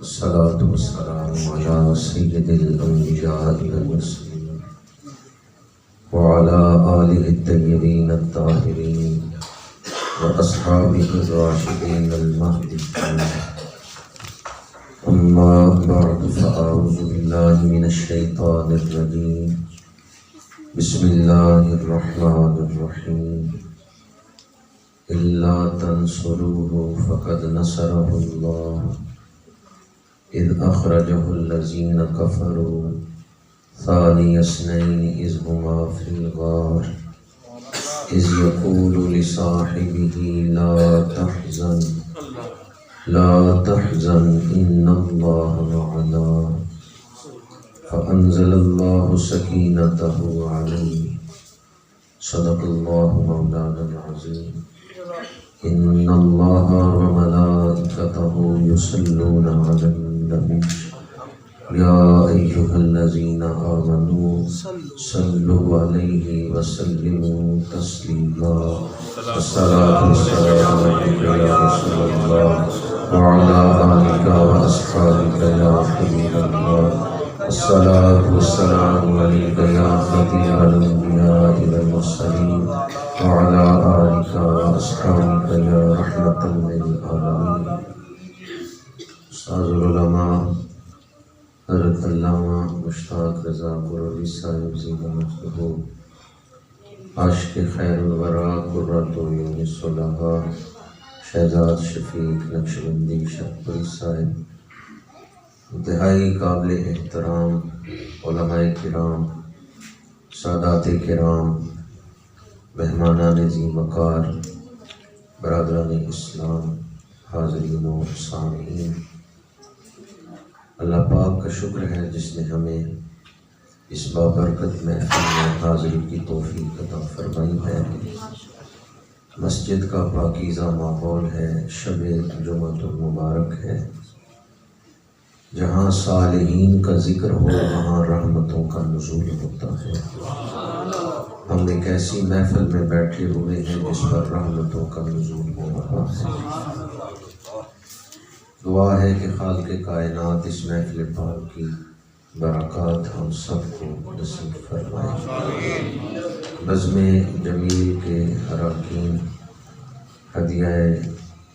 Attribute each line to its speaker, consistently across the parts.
Speaker 1: الصلاة والسلام على سيد الأنبياء والمرسلين وعلى آله الطيبين الطاهرين وأصحابه الراشدين المهديين. أما بعد فأعوذ بالله من الشيطان الرجيم. بسم الله الرحمن الرحيم. إلا تنصروه فقد نصره الله إذ أخرجه الذين كفروا ثاني اثنين إذ هما في الغار إذ يقول لصاحبه لا تحزن إن الله معنا فأنزل الله سكينته عليه. صدق الله مولانا العظيم. إن الله وملائكته يصلون على النبي يا أيها الذين آمنوا صلوا عليه وسلموا تسليما. الصلاة والسلام عليك يا رسول الله وعلى آلك وأصحابك يا حبيب الله. الصلاة والسلام عليك يا خاتم الأنبياء والمرسلين وعلى آلك وأصحابك يا رحمة للعالمين. استاذ العلماء حضرت علامہ مشتاق رضا قرآنی صاحب زیدہ مصطفیٰ عاشق خیر الورا قرۃ عیون الصلحاء شہزاد شفیق نقشبندی شہپوری صاحب، انتہائی قابل احترام علماء کرام، سادات کرام، مہمانان ذی وقار، برادران اسلام، حاضرین و سامعین، اللہ پاک کا شکر ہے جس نے ہمیں اس بابرکت محفل میں حاضری کی توفیق عطا فرمائی ہے۔ مسجد کا پاکیزہ ماحول ہے، شب جمعۃ المبارک ہے، جہاں صالحین کا ذکر ہو وہاں رحمتوں کا نزول ہوتا ہے۔ ہم ایک ایسی محفل میں بیٹھے ہوئے ہیں جس پر رحمتوں کا نزول ہو رہا ہے۔ دعا ہے کہ خالق کائنات اس محفل پاک کی برکات ہم سب کو نصیب فرمائے۔ بزم جمیل کے اراکین ہدیہ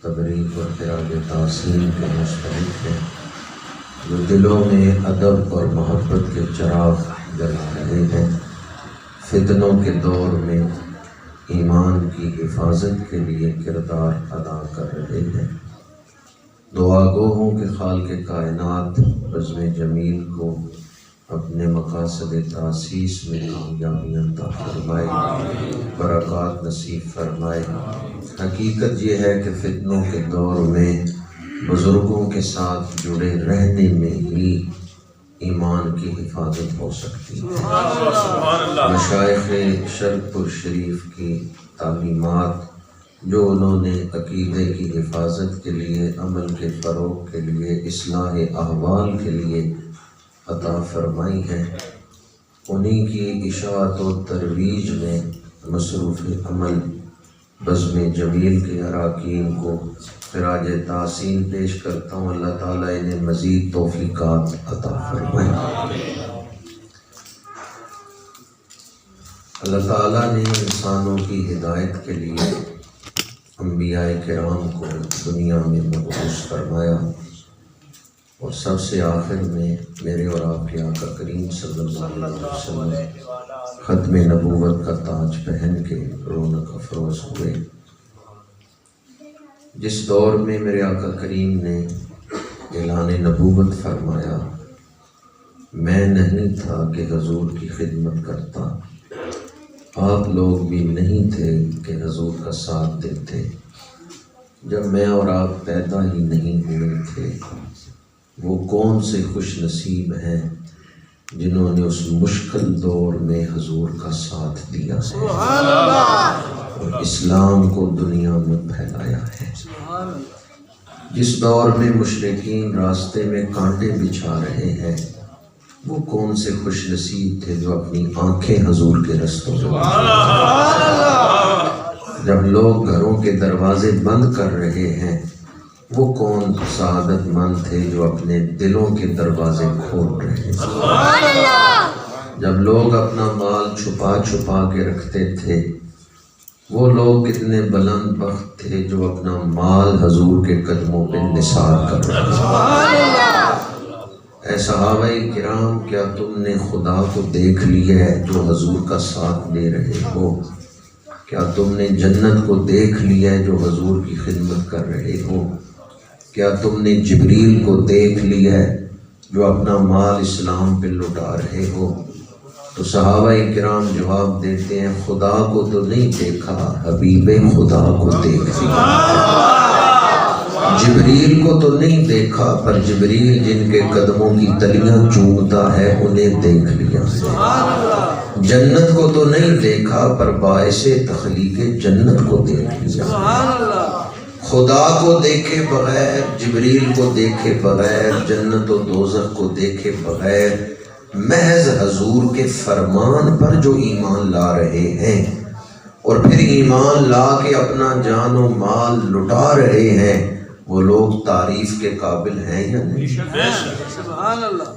Speaker 1: تبریک اور خراج تحسین کے مستحق ہیں، جو دلوں میں ادب اور محبت کے چراغ جلا رہے ہیں، فتنوں کے دور میں ایمان کی حفاظت کے لیے کردار ادا کر رہے ہیں۔ دعا گو ہوں کہ خالق کائنات بزم جمیل کو اپنے مقاصد تاسیس میں کامیابی عطا فرمائے، برکات نصیب فرمائے۔ حقیقت یہ ہے کہ فتنوں کے دور میں بزرگوں کے ساتھ جڑے رہنے میں ہی ایمان کی حفاظت ہو سکتی ہے۔ مشائخ شرق پور شریف کی تعلیمات جو انہوں نے عقیدے کی حفاظت کے لیے، عمل کے فروغ کے لیے، اصلاح احوال کے لیے عطا فرمائی ہے، انہی کی اشاعت و ترویج میں مصروف عمل بزم جمیل کے اراکین کو خراج تحسین پیش کرتا ہوں۔ اللہ تعالیٰ انہیں مزید توفیقات عطا فرمائے۔ اللہ تعالیٰ نے انسانوں کی ہدایت کے لیے انبیاء کرام کو دنیا میں مبعوث فرمایا، اور سب سے آخر میں میرے اور آپ کے آقا کریم صلی اللہ علیہ وسلم ختم نبوت کا تاج پہن کے رونق افروز ہوئے۔ جس دور میں میرے آقا کریم نے اعلان نبوت فرمایا، میں نہیں تھا کہ حضور کی خدمت کرتا، آپ لوگ بھی نہیں تھے کہ حضور کا ساتھ دیتے، جب میں اور آپ پیدا ہی نہیں ہوئے تھے، وہ کون سے خوش نصیب ہیں جنہوں نے اس مشکل دور میں حضور کا ساتھ دیا ہے اور اسلام کو دنیا میں پھیلایا ہے۔ جس دور میں مشرکین راستے میں کانٹے بچھا رہے ہیں، وہ کون سے خوش نصیب تھے جو اپنی آنکھیں حضور کے رستوں میں، جب لوگ گھروں کے دروازے بند کر رہے ہیں وہ کون سعادت مند تھے جو اپنے دلوں کے دروازے کھول رہے تھے۔ جب لوگ اپنا مال چھپا چھپا کے رکھتے تھے، وہ لوگ کتنے بلند بخت تھے جو اپنا مال حضور کے قدموں پہ نثار کر رہے تھے۔ اے صحابہ کرام، کیا تم نے خدا کو دیکھ لیا ہے جو حضور کا ساتھ دے رہے ہو؟ کیا تم نے جنت کو دیکھ لیا ہے جو حضور کی خدمت کر رہے ہو؟ کیا تم نے جبریل کو دیکھ لیا ہے جو اپنا مال اسلام پہ لٹا رہے ہو؟ تو صحابہ کرام جواب دیتے ہیں، خدا کو تو نہیں دیکھا، حبیب خدا کو دیکھ لیا۔ جبریل کو تو نہیں دیکھا، پر جبریل جن کے قدموں کی تلیاں چومتا ہے انہیں دیکھ لیا۔ جنت کو تو نہیں دیکھا، پر باعث تخلیق جنت کو دیکھ لیا۔ خدا کو دیکھے بغیر، جبریل کو دیکھے بغیر، جنت و دوزخ کو دیکھے بغیر، محض حضور کے فرمان پر جو ایمان لا رہے ہیں اور پھر ایمان لا کے اپنا جان و مال لٹا رہے ہیں، وہ لوگ تعریف کے قابل ہیں یا نہیں؟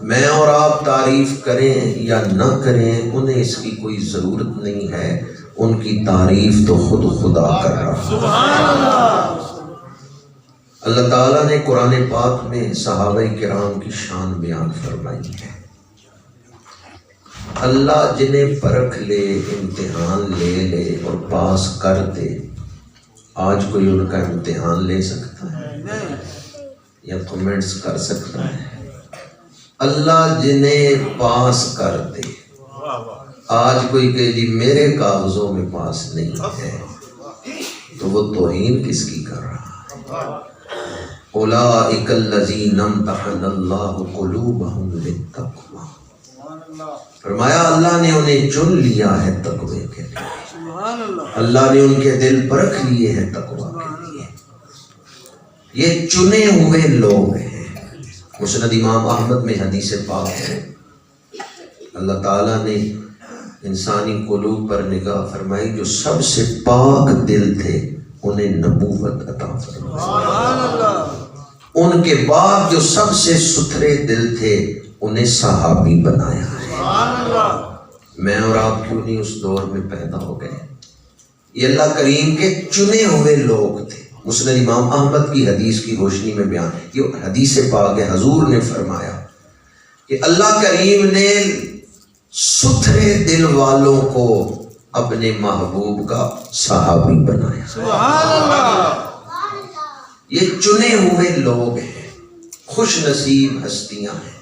Speaker 1: میں اور آپ تعریف کریں یا نہ کریں، انہیں اس کی کوئی ضرورت نہیں ہے، ان کی تعریف تو خود خدا کر رہا۔ اللہ تعالیٰ نے قرآن پاک میں صحابہ کرام کی شان بیان فرمائی ہے۔ اللہ جنہیں پرکھ لے، امتحان لے لے اور پاس کر دے، آج کوئی ان کا امتحان لے سکتا ہے یا کمنٹس کر سکتا ہے؟ اللہ جنہیں پاس کر دے، آج کوئی کہ جی میرے کاغذوں میں پاس نہیں ہے، تو وہ توہین کس کی کر رہا ہے؟ اولئک الذین امتحن اللہ قلوبہم للتقوی، فرمایا اللہ نے انہیں چن لیا ہے تقوی کے لیے، اللہ نے ان کے دل پرکھ لیے ہیں تقوی کے لیے۔ یہ چنے ہوئے لوگ ہیں۔ مسند امام احمد میں حدیث پاک ہے، اللہ تعالیٰ نے انسانی قلوب پر نگاہ فرمائی، جو سب سے پاک دل تھے انہیں نبوت عطا فرمائی، ان کے بعد جو سب سے ستھرے دل تھے انہیں صحابی بنایا ہے۔ میں اور آپ کیوں نہیں اس دور میں پیدا ہو گئے؟ یہ اللہ کریم کے چنے ہوئے لوگ تھے۔ مسند امام احمد کی حدیث کی روشنی میں بیان، یہ حدیث پاک ہے، حضور نے فرمایا کہ اللہ کریم نے ستھرے دل والوں کو اپنے محبوب کا صحابی بنایا۔ یہ چنے ہوئے لوگ ہیں، خوش نصیب ہستیاں ہیں۔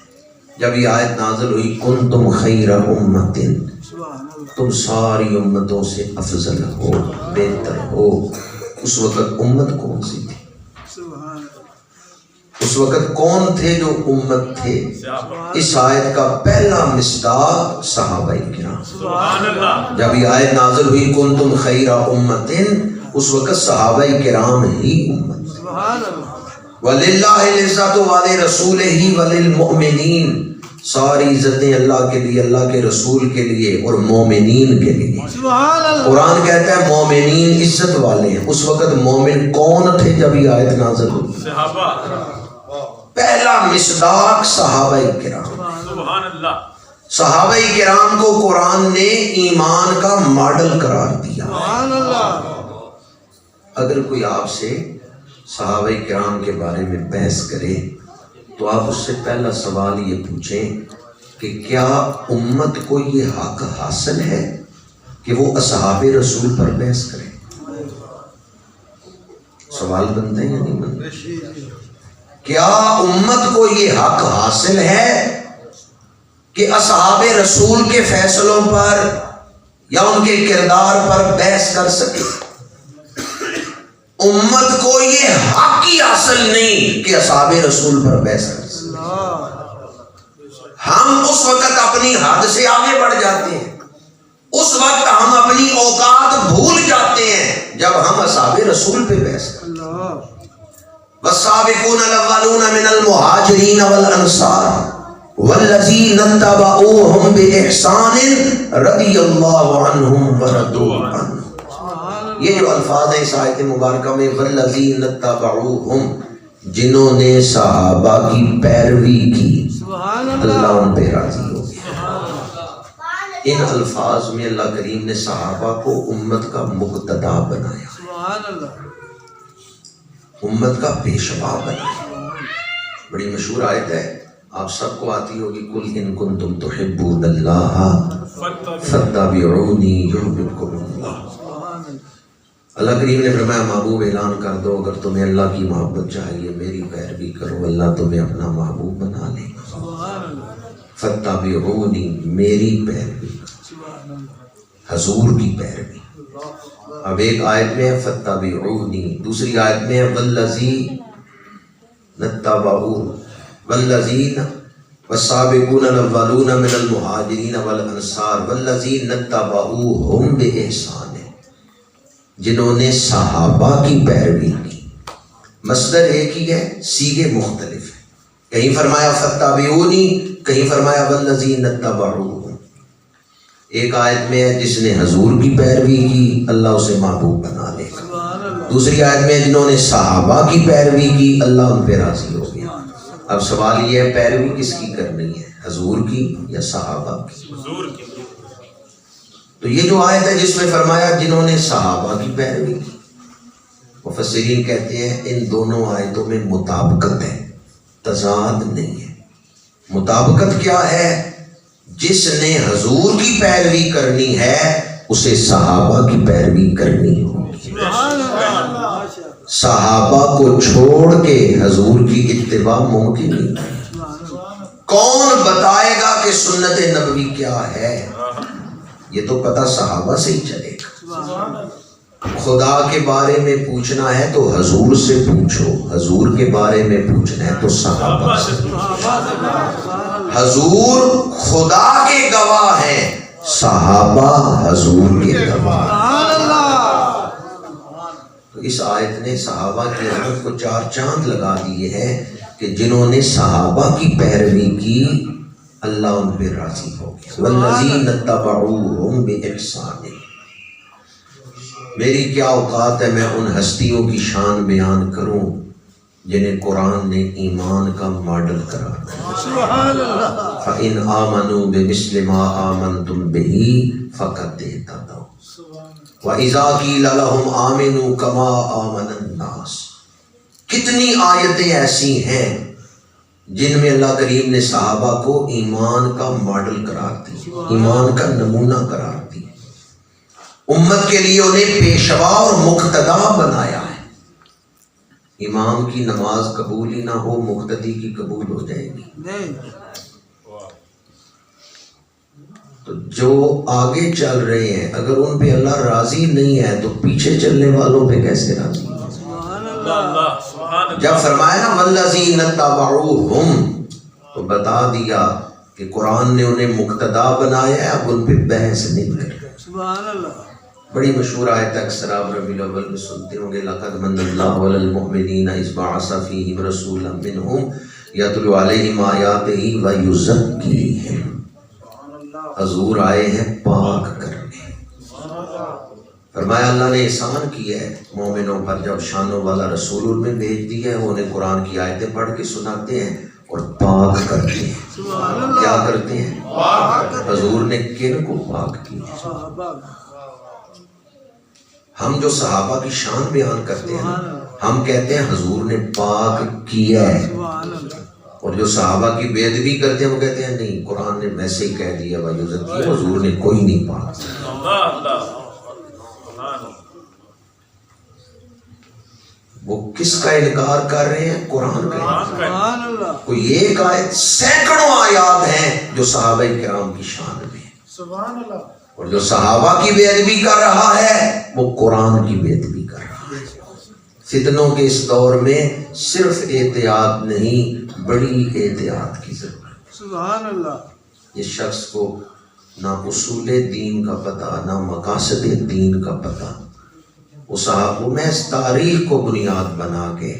Speaker 1: جب یہ آیت نازل ہوئی، کنتم خیر امت، تم ساری امتوں سے افضل ہو، بہتر ہو، اس وقت امت کون سی تھی؟ اس وقت کون تھے جو امت تھے؟ اس آیت کا پہلا مصداق صحابہ کرام۔ جب یہ آیت نازل ہوئی کنتم خیر امت، اس وقت صحابہ کرام ہی امت۔ وَلِلَّهِ الْعِزَّةُ وَلِرَسُولِهِ وَلِلْمُؤْمِنِينَ، ساری عزتیں اللہ کے لیے، اللہ کے رسول کے لیے اور مومنین کے لیے۔ قرآن کہتا ہے مومنین عزت والے ہیں۔ اس وقت مومن کون تھے جب یہ آیت نازل ہوئی؟ صحابہ۔ پہلا مصداق صحابہ کرام۔ صحابہ کرام کو قرآن نے ایمان کا ماڈل قرار دیا۔ اگر کوئی آپ سے صحابہ کرام کے بارے میں بحث کرے تو آپ اس سے پہلا سوال یہ پوچھیں کہ کیا امت کو یہ حق حاصل ہے کہ وہ اصحاب رسول پر بحث کرے؟ سوال بنتا ہے یا نہیں بنتا؟ کیا امت کو یہ حق حاصل ہے کہ اصحاب رسول کے فیصلوں پر یا ان کے کردار پر بحث کر سکے؟ امت کو یہ حق ہی حاصل نہیں کہ اصحاب رسول پر بحث کر سکے۔ ہم اس وقت اپنی حد سے آگے بڑھ جاتے ہیں، اس وقت ہم اپنی اوقات بھول جاتے ہیں جب ہم اصحاب رسول پہ بحث کرتے ہیں۔ والسابقون الاولون من المہاجرین والانصار والذین اتبعوہم بإحسان رضی اللہ عنہم ورضوا عنہ۔ یہ جو الفاظ ہیں اس آیت مبارکہ میں والذین اتبعوہم، جنہوں نے صحابہ کی پیروی کی اللہ ان پہ راضی ہو گیا۔ ان الفاظ میں اللہ کریم نے صحابہ کو امت کا مقتدا بنایا، امت کا پیشوا بنایا۔ بڑی مشہور آیت ہے، آپ سب کو آتی ہوگی، قل ان کنتم تحبون اللہ فاتبعونی یحببکم اللہ۔ اللہ کریم نے فرمایا محبوب اعلان کر دو اگر تمہیں اللہ کی محبت چاہیے میری پیروی کرو، اللہ تمہیں اپنا محبوب بنا لے گا۔ فاتبعونی، میری پیروی، حضور کی پیروی۔ اب ایک آیت میں ہے فاتبعونی، دوسری آیت میں ہے والذین اتبعوا والذین والسابقون الاولون من المہاجرین والانصار والذین اتبعوہم بإحسان، جنہوں نے صحابہ کی پیروی کی۔ مصدر ایک ہی ہے، صیغے مختلف ہیں، کہیں فرمایا فاتبعونی، کہیں فرمایا والذین اتبعوہم۔ ایک آیت میں ہے جس نے حضور کی پیروی کی اللہ اسے محبوب بنا لے گا، دوسری آیت میں جنہوں نے صحابہ کی پیروی کی اللہ ان پہ راضی ہو گیا۔ اب سوال یہ ہے پیروی کس کی کرنی ہے، حضور کی یا صحابہ کی؟ حضور کی۔ تو یہ جو آیت ہے جس میں فرمایا جنہوں نے صحابہ کی پیروی کی، مفسرین کہتے ہیں ان دونوں آیتوں میں مطابقت ہے، تضاد نہیں ہے۔ مطابقت کیا ہے؟ جس نے حضور کی پیروی کرنی ہے اسے صحابہ کی پیروی کرنی ہوگی۔ صحابہ کو چھوڑ کے حضور کی اتباع ممکن نہیں ہے۔ کون بتائے گا کہ سنت نبوی کیا ہے؟ یہ تو پتہ صحابہ سے ہی چلے گا۔ خدا کے بارے میں پوچھنا ہے تو حضور سے پوچھو، حضور کے بارے میں پوچھنا ہے تو صحابہ سے پوچھو۔ حضور خدا کے گواہ ہیں، صحابہ حضور کے گواہ۔ تو اس آیت نے صحابہ کی عظمت کو چار چاند لگا دیے ہیں کہ جنہوں نے صحابہ کی پیروی کی اللہ ان پہ راضی ہو گیا۔ والذین اتبعوہم بإحسان، میری کیا اوقات ہے میں ان ہستیوں کی شان بیان کروں جنہیں قرآن نے ایمان کا ماڈل قرار دیا۔ فَإِنْ آمَنُوا بِمِثْلِ مَا آمَنْتُمْ بِهِ فَقَدْ اهْتَدَوْا وَإِذَا قِيلَ لَهُمْ آمِنُوا كَمَا آمَنَ النَّاسُ۔ کتنی آیتیں ایسی ہیں جن میں اللہ کریم نے صحابہ کو ایمان کا ماڈل قرار دی، ایمان کا نمونہ قرار دی، امت کے لیے انہیں پیشوا اور مقتدا بنایا ہے۔ امام کی نماز قبول ہی نہ ہو، مقتدی کی قبول ہو جائے گی؟ تو جو آگے چل رہے ہیں اگر ان پہ اللہ راضی نہیں ہے تو پیچھے چلنے والوں پہ کیسے راضی ہے؟ جب فرمایا نا والذین اتبعوہم تو بتا دیا کہ قرآن نے انہیں مقتدا بنایا ہے، اب ان پہ بحث نہیں کرے۔ بڑی مشہور آیت اکثر آپ ربیع الاول میں سنتے ہوں گے، لقد من اللہ علی المؤمنین اذ بعث فیہم رسولا منہم یتلو علیہم آیاتہ ویزکیہم۔ حضور آئے ہیں پاک کرنے۔ فرمایا اللہ نے احسان کیا ہے مومنوں پر جب شانوں والا رسول ان میں بھیج دیا ہے، وہ انہیں قرآن کی آیتیں پڑھ کے سناتے ہیں اور پاک کرتے ہیں۔ کیا کرتے ہیں؟ حضور نے کن کو پاک کیا؟ ہم جو صحابہ کی شان بیان کرتے ہیں ہم کہتے ہیں حضور نے پاک کیا ہے، اور جو صحابہ کی بے ادبی کرتے ہیں وہ کہتے ہیں نہیں قرآن نے ویسے ہی کہہ دیا حضور نے کوئی نہیں پاک۔ وہ کس کا انکار کر رہے ہیں؟ قرآن کا۔ کوئی ایک آیت، سینکڑوں آیات ہیں جو صحابہ کرام کی شان میں ہیں، اور جو صحابہ کی بے ادبی کر رہا ہے وہ قرآن کی بے ادبی کر رہا ہے۔ فتنوں کے اس دور میں صرف احتیاط نہیں، بڑی احتیاط کی ضرورت۔ سبحان اللہ۔ اس شخص کو نہ اصول دین کا پتہ، نہ مقاصد دین کا پتہ، وہ صحابہ میں اس تاریخ کو بنیاد بنا کے،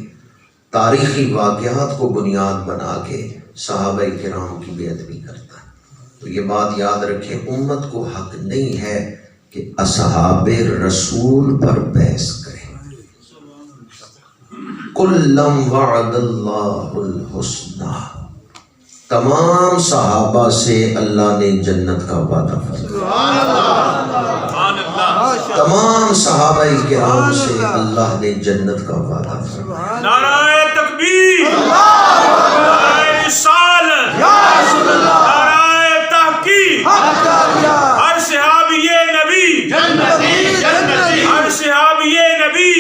Speaker 1: تاریخی واقعات کو بنیاد بنا کے صحابہ کرام کی بے ادبی کرتا ہے۔ تو یہ بات یاد رکھیں، امت کو حق نہیں ہے کہ اصحاب رسول پر بحث کریں۔ کلم وعد اللہ الحسنی، تمام صحابہ سے اللہ نے جنت کا وعدہ فرمایا، تمام صحابہ کرام سے اللہ نے جنت کا وعدہ فرمایا۔
Speaker 2: نعرہ تکبیر، نعرہ رسالت، نعرہ تحقیق، ہر صحابی نبی ہر صحابی نبی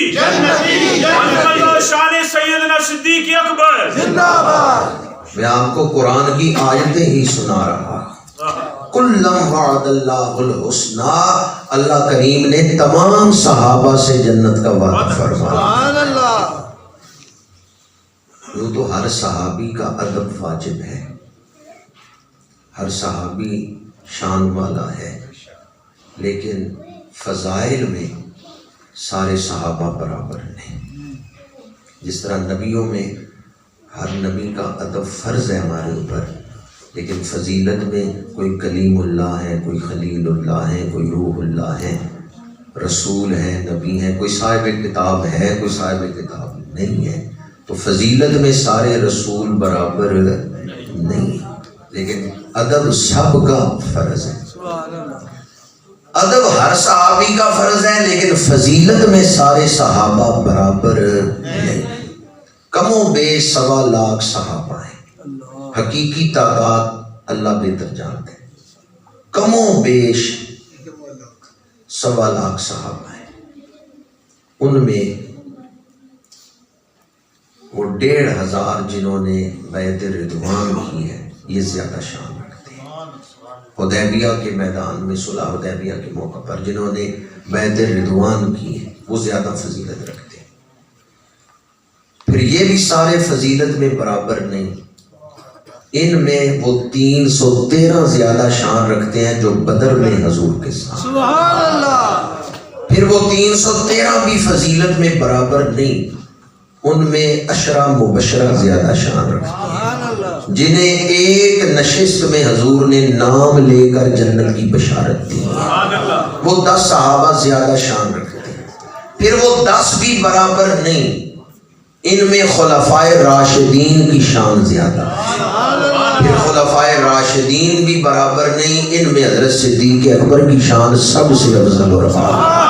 Speaker 2: محمد شان سیدنا صدیق اکبر۔
Speaker 1: میں آپ کو قرآن کی آیتیں ہی سنا رہا ہوں۔ کلم وعد اللہ الحسنی، اللہ کریم نے تمام صحابہ سے جنت کا وعدہ فرمایا۔ یوں تو ہر صحابی کا ادب واجب ہے، ہر صحابی شان والا ہے، لیکن فضائل میں سارے صحابہ برابر نہیں۔ جس طرح نبیوں میں ہر نبی کا ادب فرض ہے ہمارے اوپر، لیکن فضیلت میں کوئی کلیم اللہ ہے، کوئی خلیل اللہ ہے، کوئی روح اللہ ہے، رسول ہے، نبی ہے، کوئی صاحب کتاب ہے، کوئی صاحب کتاب نہیں ہے۔ تو فضیلت میں سارے رسول برابر نہیں، لیکن ادب سب کا فرض ہے۔ ادب ہر صحابی کا فرض ہے، لیکن فضیلت میں سارے صحابہ برابر نہیں۔ کم و بیش 1.25 لاکھ صحابہ ہیں، حقیقی تعداد اللہ بہتر جانتے ہیں، کم و بیش 1.25 لاکھ صحابہ ہیں۔ ان میں وہ 1,500 جنہوں نے بیعت رضوان کی ہے، یہ زیادہ شان رکھتے ہیں۔ حدیبیہ کے میدان میں، صلح حدیبیہ کے موقع پر جنہوں نے بیعت رضوان کی ہے، وہ زیادہ فضیلت رکھتے ہیں۔ پھر یہ بھی سارے فضیلت میں برابر نہیں، ان میں وہ 313 زیادہ شان رکھتے ہیں جو بدر میں حضور کے ساتھ۔ سبحان اللہ۔ پھر وہ 313 بھی فضیلت میں برابر نہیں، ان میں 10 مبشرہ زیادہ شان رکھتے ہیں، جنہیں ایک نشست میں حضور نے نام لے کر جنت کی بشارت دی، وہ 10 صحابہ زیادہ شان رکھتے ہیں۔ پھر وہ 10 بھی برابر نہیں، ان میں خلفائے راشدین کی شان زیادہ ہے۔ پھر خلفائے راشدین بھی برابر نہیں، ان میں حضرت صدیق اکبر کی شان سب سے افضل اور اعلیٰ۔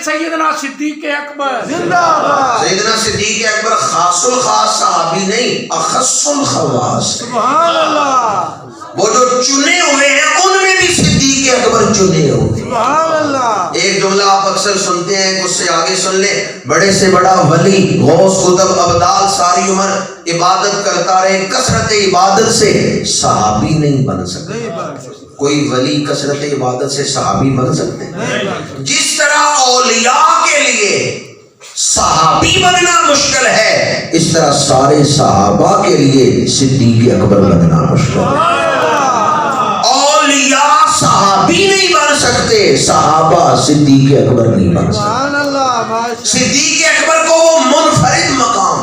Speaker 2: سیدنا صدیق اکبر
Speaker 1: زندہ باد۔ سیدنا صدیق اکبر خاص الخاص صحابی نہیں، اخص الخواص۔ سبحان اللہ۔ وہ جو چنے ہوئے ہیں ان میں بھی صدیق اکبر چنے ہوئے۔ سبحان اللہ۔ ایک جملہ آپ اکثر سنتے ہیں، اس سے آگے سن لیں، بڑے سے بڑا ولی، غوث، قطب، ابدال ساری عمر عبادت کرتا رہے، کثرت عبادت سے صحابی نہیں بن سکتے۔ کوئی ولی کثرت عبادت سے صحابی بن سکتے ہیں؟ جس طرح اولیاء کے لیے صحابی بننا مشکل ہے، اس طرح سارے صحابہ کے لیے صدیق اکبر بننا مشکل ہے۔ اولیاء صحابی نہیں بن سکتے، صحابہ صدیق اکبر نہیں بن سکتے۔ صدیق اکبر کو وہ منفرد مقام،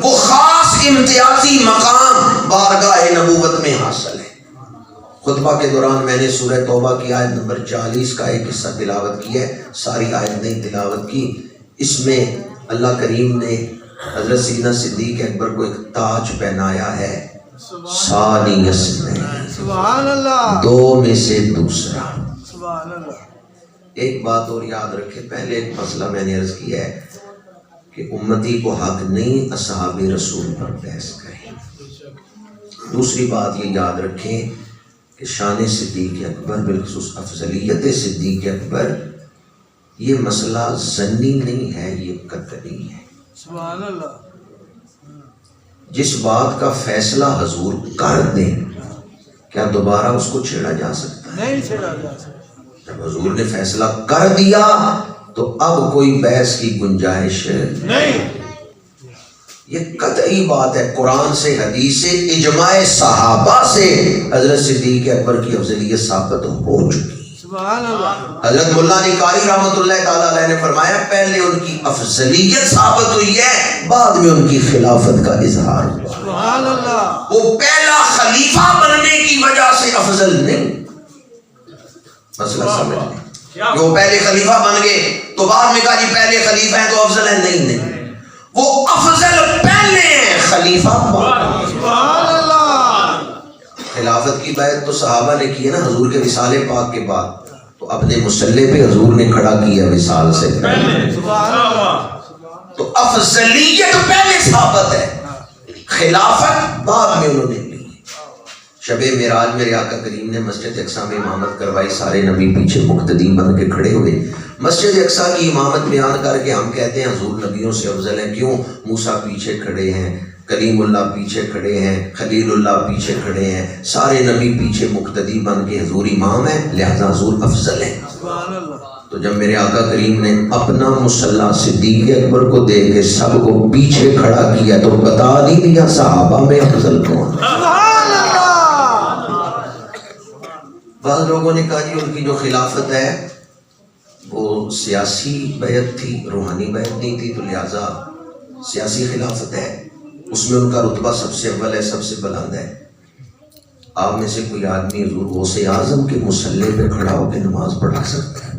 Speaker 1: وہ خاص امتیازی مقام بارگاہ نبوت میں حاصل ہے۔ خطبہ کے دوران میں نے سورہ توبہ کی آیت نمبر 40 کا ایک حصہ تلاوت کی ہے، ساری آیت نہیں تلاوت کی۔ اس میں اللہ کریم نے حضرت سیدنا صدیق اکبر کو ایک تاج پہنایا ہے، ثانی اثنین، سبحان اللہ، 2 میں سے دوسرا۔ سبحان اللہ۔ ایک بات اور یاد رکھیں، پہلے ایک مسئلہ میں نے عرض کیا ہے کہ امتی کو حق نہیں اصحاب رسول پر بحث کریں۔ دوسری بات یہ یاد رکھیں کہ شان صدیق اکبر، بالخصوص افضلیت صدیق اکبر، یہ مسئلہ ظنی نہیں ہے، یہ قطعی ہے۔ سبحان اللہ۔ جس بات کا فیصلہ حضور کر دیں، کیا دوبارہ اس کو چھیڑا جا سکتا ہے؟ نہیں چھیڑا جا سکتا۔ جب حضور نے فیصلہ کر دیا تو اب کوئی بحث کی گنجائش نہیں۔ یہ قطعی بات ہے، قرآن سے، حدیث سے، اجماع صحابہ سے حضرت صدیق اکبر کی افضلیت ثابت ہو چکی ہے۔ حضرت ملا علی قاری رحمۃ اللہ تعالیٰ علیہ نے فرمایا پہلے ان کی افضلیت ثابت ہوئی ہے، بعد میں ان کی خلافت کا اظہار ہوا۔ وہ پہلا خلیفہ بننے کی وجہ سے افضل نہیں، مسئلہ سمجھ لیں، وہ پہلے خلیفہ بن گئے تو بعد میں کہا جی پہلے خلیفہ ہیں تو افضل ہیں، نہیں، وہ افضل پہلے ہیں، خلیفہ بعد۔ خلافت کی بیعت تو صحابہ نے کی ہے نا حضور کے وصال پاک کے بعد، تو اپنے مصلی پہ حضور نے کھڑا کیا وصال سے پہلے، تو افضلیت پہلے ثابت ہے، خلافت بعد میں انہوں نے لی۔ شب معراج میرے آقا کریم نے مسجد اقصی میں امامت کروائی، سارے نبی پیچھے مقتدی بن کے کھڑے ہوئے، مسجد اقصی کی امامت بیان کر کے ہم کہتے ہیں حضور نبیوں سے افضل ہیں، کیوں؟ موسیٰ پیچھے کھڑے ہیں، کلیم اللہ پیچھے کھڑے ہیں، خلیل اللہ پیچھے کھڑے ہیں، سارے نبی پیچھے مقتدی بن کے حضور امام ہیں، لہذا حضور افضل ہیں۔ تو جب میرے آقا کریم نے اپنا مصلی صدیق اکبر کو دے کے سب کو پیچھے کھڑا کیا تو بتا نہیں دیا صحابہ میں افضل کون۔ بعض لوگوں نے کہا جی ان کی جو خلافت ہے وہ سیاسی بیعت تھی، روحانی بیعت نہیں تھی، تو لہٰذا سیاسی خلافت ہے، اس میں ان کا رتبہ سب سے اول ہے، سب سے بلند ہے۔ آپ میں سے کوئی آدمی حضور غوث اعظم کے مصلی پہ کھڑا ہو کے نماز پڑھا سکتا ہے؟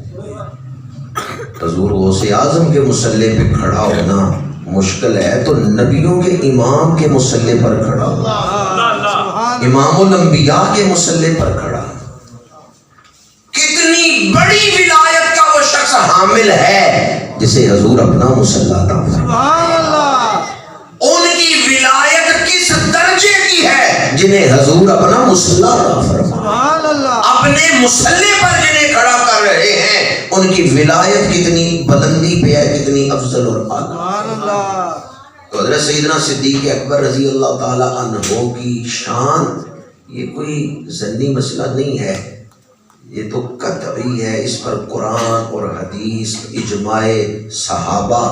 Speaker 1: حضور غوث اعظم کے مصلی پہ کھڑا ہونا مشکل ہے، تو نبیوں کے امام کے مصلی پر کھڑا ہونا، امام الانبیاء کے مصلی پر کھڑا، کتنی بڑی ولایت کا وہ شخص حامل ہے جسے حضور اپنا مصلی عطا فرمایا۔ ان کی ولایت کس درجے کی ہے جنہیں حضور اپنا مصلی عطا فرمایا، اپنے مصلی پر جنہیں کھڑا کر رہے ہیں، ان کی ولایت کتنی بلندی پہ ہے، کتنی افضل اور اعلیٰ۔ تو حضرت سیدنا صدیق اکبر رضی اللہ تعالی عنہ کی شان یہ کوئی ضمنی مسئلہ نہیں ہے، یہ تو قطعی ہے، اس پر قرآن اور حدیث اجماع صحابہ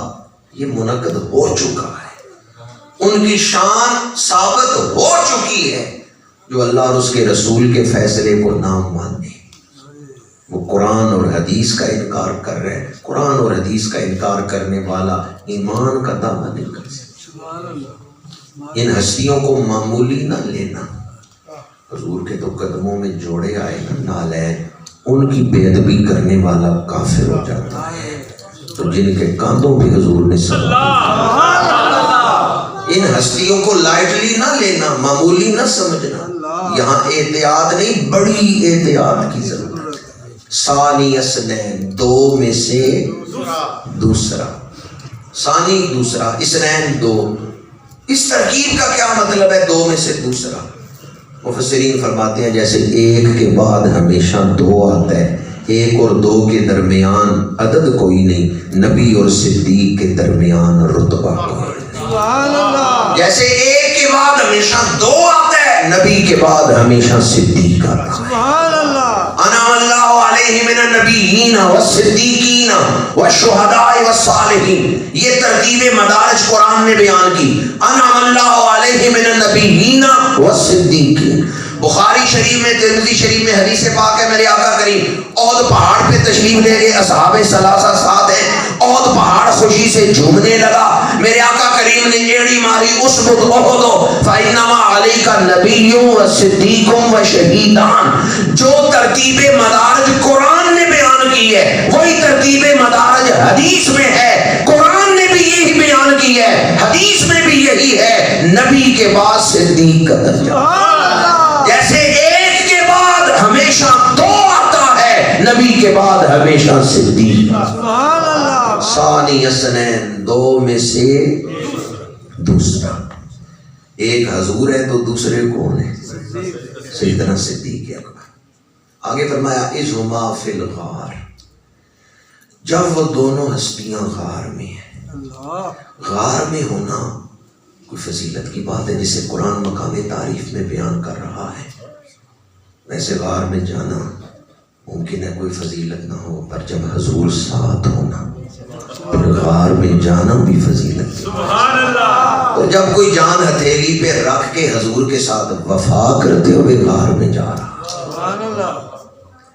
Speaker 1: یہ منعقد ہو چکا ہے، ان کی شان ثابت ہو چکی ہے۔ جو اللہ اور اس کے رسول کے فیصلے کو نہ مانے وہ قرآن اور حدیث کا انکار کر رہے ہیں، قرآن اور حدیث کا انکار کرنے والا ایمان کا دعویٰ نہیں کر سکتا۔ ان ہستیوں کو معمولی نہ لینا، حضور کے تو قدموں میں جوڑے آئے نا نالین، ان کی بے ادبی کرنے والا کافر ہو جاتا ہے، تو جن کے کاندھوں پہ حضور نے ان ہستیوں کو لائٹلی نہ لینا، معمولی نہ سمجھنا، یہاں احتیاط نہیں بڑی احتیاط کی ضرورت ہے۔ ثانی اثنین، دو میں سے دوسرا، ثانی دوسرا، اثنین دو، اس ترکیب کا کیا مطلب ہے دو میں سے دوسرا؟ مفسرین فرماتے ہیں جیسے ایک کے بعد ہمیشہ دو آتا ہے، ایک اور دو کے درمیان عدد کوئی نہیں، نبی اور صدیق کے درمیان رتبہ کوئی نہیں۔ جیسے ایک کے بعد ہمیشہ دو آتا ہے، نبی کے بعد ہمیشہ صدیق آتا ہے۔ انعم اللہ علیہ من النبیین والصدیقین والشہداء والصالحین، یہ ترتیب مدارج قرآن نے بیان کی، انعم اللہ علیہ من النبیین والصدیقین۔ بخاری شریف میں، ترمذی شریف میں حدیث پاک ہے، میرے آقا کریم احد پہاڑ پہ تشریف لے گئے، اصحاب ثلاثہ ساتھ ہیں، احد پہاڑ خوشی سے جھومنے لگا، میرے آقا کریم نے ایڑی ماری، اسبت احد فإنما علیک نبی و صدیق و شہیدان۔ جو ترتیب مدارج قرآن نے بیان کی ہے وہی ترتیب مدارج حدیث میں ہے، قرآن نے بھی یہی بیان کی ہے، حدیث میں بھی یہی ہے، نبی کے بعد صدیق کا درجہ، جیسے ایک کے بعد ہمیشہ دو آتا ہے، نبی کے بعد ہمیشہ صدیق۔ ثانی اثنین، دو میں سے دوسرا، ایک حضور ہے تو دوسرے کون ہے؟ سیدنا صدیق اکبر۔ آگے فرمایا اذہما فی الغار، جب وہ دونوں ہستیاں غار میں ہیں، غار میں ہونا کوئی فضیلت کی بات ہے جسے قرآن مقام تعریف میں بیان کر رہا ہے، ویسے غار میں جانا ممکن ہے کوئی فضیلت نہ ہو، پر جب حضور ساتھ ہونا پھر غار میں جانا بھی فضیلت ہے۔ تو جب کوئی جان ہتھیلی پہ رکھ کے حضور کے ساتھ وفا کرتے ہوئے غار میں جا رہا،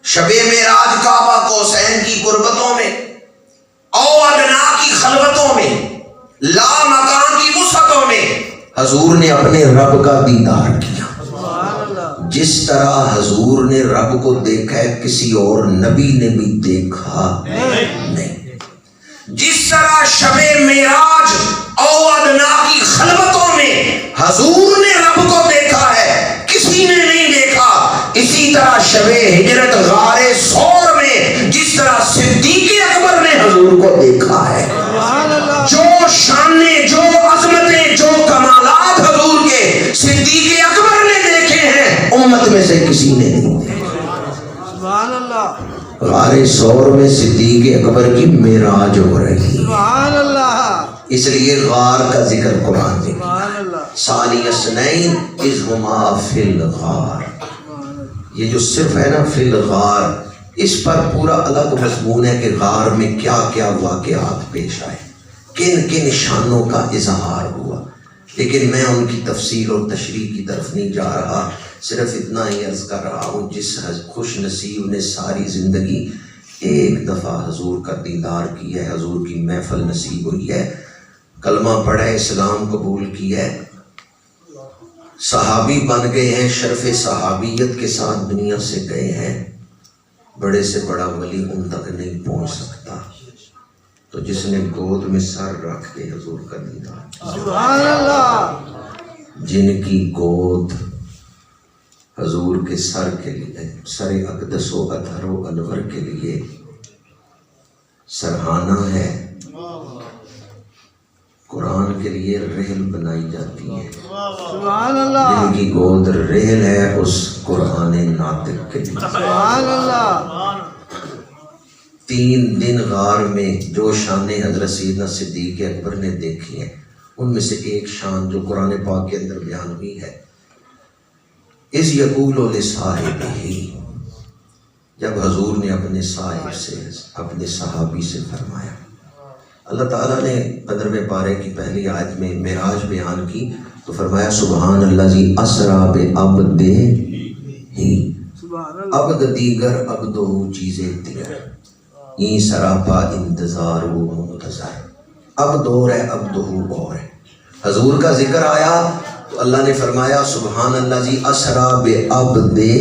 Speaker 1: شب معراج کعبہ قوسین کی قربتوں میں، او ادنا کی خلوتوں میں، لا مکان کی وسعتوں میں حضور نے اپنے رب کا دیدار کیا۔ جس طرح حضور نے رب کو دیکھا ہے کسی اور نبی نے بھی دیکھا نہیں۔ جس طرح شب معراج او ادنا کی خلوتوں میں حضور نے رب کو دیکھا ہے کسی نے نہیں دیکھا، اسی طرح شب ہجرت غار ثور میں جس طرح صدیق اکبر نے حضور کو دیکھا ہے، جو شانیں، جو عظمتیں، جو کمالات حضور کے صدیق اکبر نے دیکھے ہیں امت میں سے کسی نے نہیں دیکھا۔
Speaker 3: سبحان اللہ،
Speaker 1: غار ثور میں صدیق اکبر کی معراج ہو رہی ہے،
Speaker 3: سبحان اللہ،
Speaker 1: اس لیے غار کا ذکر قرآن میں
Speaker 3: سبحان اللہ،
Speaker 1: ثانی اثنین اذ ہما فی الغار۔ یہ جو صرف ہے نا فی الغار، اس پر پورا الگ مضمون ہے کہ غار میں کیا کیا واقعات پیش آئے، کن کن شانوں کا اظہار ہوا، لیکن میں ان کی تفصیل اور تشریح کی طرف نہیں جا رہا، صرف اتنا ہی عرض کر رہا ہوں جس خوش نصیب نے ساری زندگی ایک دفعہ حضور کا دیدار کیا ہے، حضور کی محفل نصیب ہوئی ہے، کلمہ پڑھا ہے، اسلام قبول کیا ہے، صحابی بن گئے ہیں، شرف صحابیت کے ساتھ دنیا سے گئے ہیں، بڑے سے بڑا ولی ان تک نہیں پہنچ سکتا، تو جس نے گود میں سر رکھ کے حضور کا دیدار،
Speaker 3: سبحان اللہ،
Speaker 1: جن کی گود حضور کے سر کے لیے، سر اقدس و اطہر و انور کے لیے سرہانہ ہے، قرآن کے لیے رحل بنائی جاتی ہے،
Speaker 3: سبحان اللہ،
Speaker 1: جن کی گود رحل ہے اس قرآن ناطق کے لیے۔
Speaker 3: سبحان اللہ،
Speaker 1: 3 دن غار میں جو شانیں حضرت سیدنا صدیق اکبر نے دیکھی ہیں، ان میں سے ایک شان جو قرآن پاک کے اندر بیان ہوئی ہے، اذ یقول لصاحبہ، جب حضور نے اپنے صاحب سے، اپنے صحابی سے فرمایا، اللہ تعالیٰ نے 15ویں پارے کی پہلی آیت میں معراج بیان کی تو فرمایا سبحان الذی اسری بعبدہ،
Speaker 3: سبحان اللہ،
Speaker 1: عبد دیگر عبدہ چیزیں دیگر، این سراپا انتظار و منتظر، عبد اور ہے عبدہ اور ہے۔ حضور کا ذکر آیا تو اللہ نے فرمایا سبحان الذی اسری بعبدہ،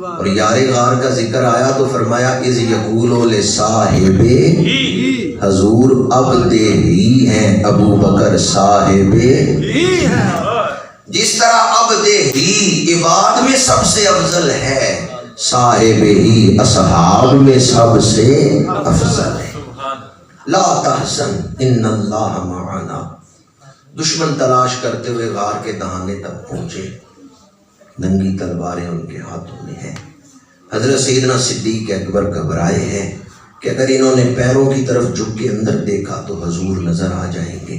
Speaker 1: اور یار غار کا ذکر آیا تو فرمایا اذ یقول لصاحبہ، حضور عبد ہی ہیں، ابو بکر صاحب ہی ہیں۔ جس طرح عبد ہی عباد میں سب سے افضل ہے، صاحب ہی اصحاب میں سب سے افضل ہے۔ لا تحزن ان اللہ معنا، دشمن تلاش کرتے ہوئے غار کے دہانے تک پہنچے، ننگی تلواریں ان کے ہاتھوں میں ہیں، حضرت سیدنا صدیق اکبر گھبرائے ہیں کہ اگر انہوں نے پیروں کی طرف جھک کے اندر دیکھا تو حضور نظر آ جائیں گے،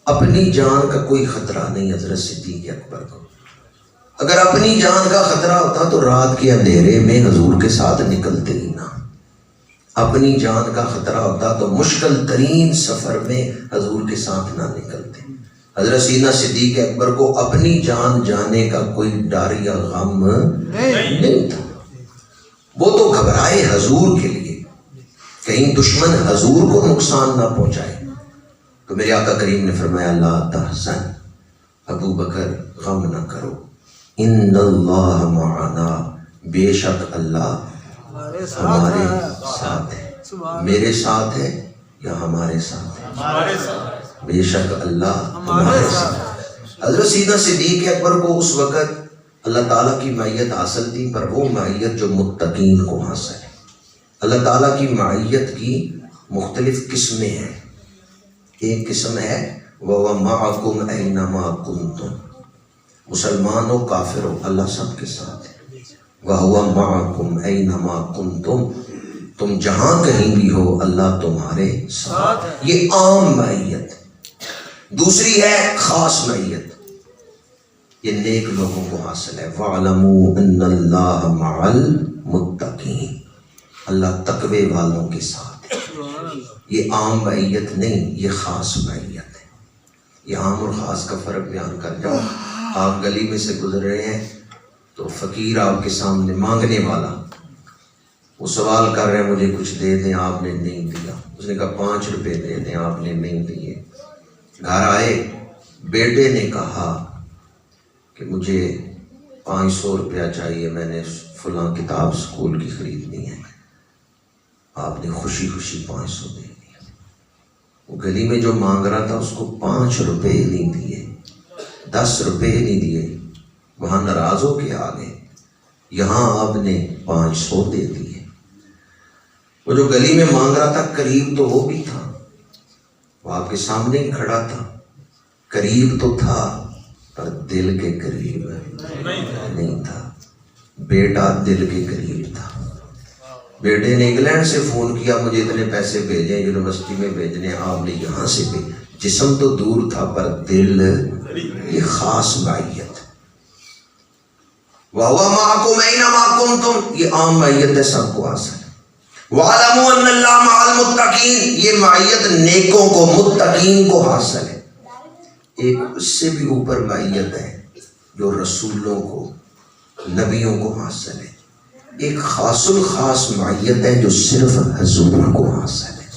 Speaker 1: اپنی جان کا کوئی خطرہ نہیں حضرت صدیق اکبر کو، اگر اپنی جان کا خطرہ ہوتا تو رات کے اندھیرے میں حضور کے ساتھ نکلتے ہی نہ، اپنی جان کا خطرہ ہوتا تو مشکل ترین سفر میں حضور کے ساتھ نہ نکلتے۔ حضرت سیدنا صدیق اکبر کو اپنی جان جانے کا کوئی ڈر یا غم نہیں تھا، وہ تو گھبرائے حضور کے لیے کہیں دشمن حضور کو نقصان نہ پہنچائے، تو میرے آقا کریم نے فرمایا لا تحزن، ابو بکر غم نہ کرو، ان اللہ معنا، بے شک اللہ ہمارے ساتھ ہے، میرے ساتھ ہے یا ہمارے ساتھ ہے، بے شک اللہ ہمارے ساتھ۔ حضرت سیدنا صدیق اکبر کو اس وقت اللہ تعالیٰ کی معیت حاصل تھی، پر وہ معیت جو متقین کو حاصل ہے۔ اللہ تعالیٰ کی معیت کی مختلف قسمیں ہیں، ایک قسم ہے وَهُوَ مَعَكُمْ أَيْنَمَا كُنْتُمْ، مسلمان ہو کافر ہو اللہ سب کے ساتھ ہے، وَهُوَ مَعَكُمْ أَيْنَمَا كُنْتُمْ، تم جہاں کہیں بھی ہو اللہ تمہارے ساتھ، یہ عام معیت۔ دوسری ہے خاص معیت، یہ نیک لوگوں کو حاصل ہے، وَاعْلَمُوا أَنَّ اللَّهَ مَعَ الْمُتَّقِينَ، اللہ تقوی والوں کے ساتھ ہے۔ یہ عام معیت نہیں، یہ خاص معیت ہے۔ یہ عام اور خاص کا فرق بیان کر جاؤ۔ آپ گلی میں سے گزر رہے ہیں، تو فقیر آپ کے سامنے مانگنے والا وہ سوال کر رہے ہیں مجھے کچھ دے دیں، آپ نے نہیں دیا. اس نے کہا 5 روپے دے دیں، آپ نے نہیں دیے. گھر آئے، بیٹے نے کہا کہ مجھے 500 روپیہ چاہیے، میں نے فلاں کتاب اسکول کی خریدنی ہے. آپ نے خوشی خوشی 500 دے دیا. وہ گلی میں جو مانگ رہا تھا اس کو 5 روپے نہیں دیے، 10 روپے نہیں دیے. وہاں ناراض ہو کے آ گئے. یہاں آپ نے 500 دے دیے. وہ جو گلی میں مانگ رہا تھا قریب تو وہ بھی تھا، وہ آپ کے سامنے ہی کھڑا تھا. قریب تو تھا پر دل کے قریب نہیں تھا. بیٹا دل کے قریب تھا. بیٹے نے انگلینڈ سے فون کیا مجھے اتنے پیسے بھیجیں، یونیورسٹی میں بھیجنے. آپ نے یہاں سے بھی، جسم تو دور تھا پر دل، یہ خاص معیت. وَهُوَ مَعَكُمْ أَيْنَمَا كُنْتُمْ، یہ عام معیت ہے، سب کو حاصل ہے. وَاعْلَمُوا أَنَّ اللَّهَ مَعَ الْمُتَّقِينَ، یہ معیت نیکوں کو، متقین کو حاصل ہے. ایک اس سے بھی اوپر معیت ہے جو رسولوں کو، نبیوں کو حاصل ہے. ایک خاص الخاص معیت ہے جو صرف حضور کو حاصل ہے.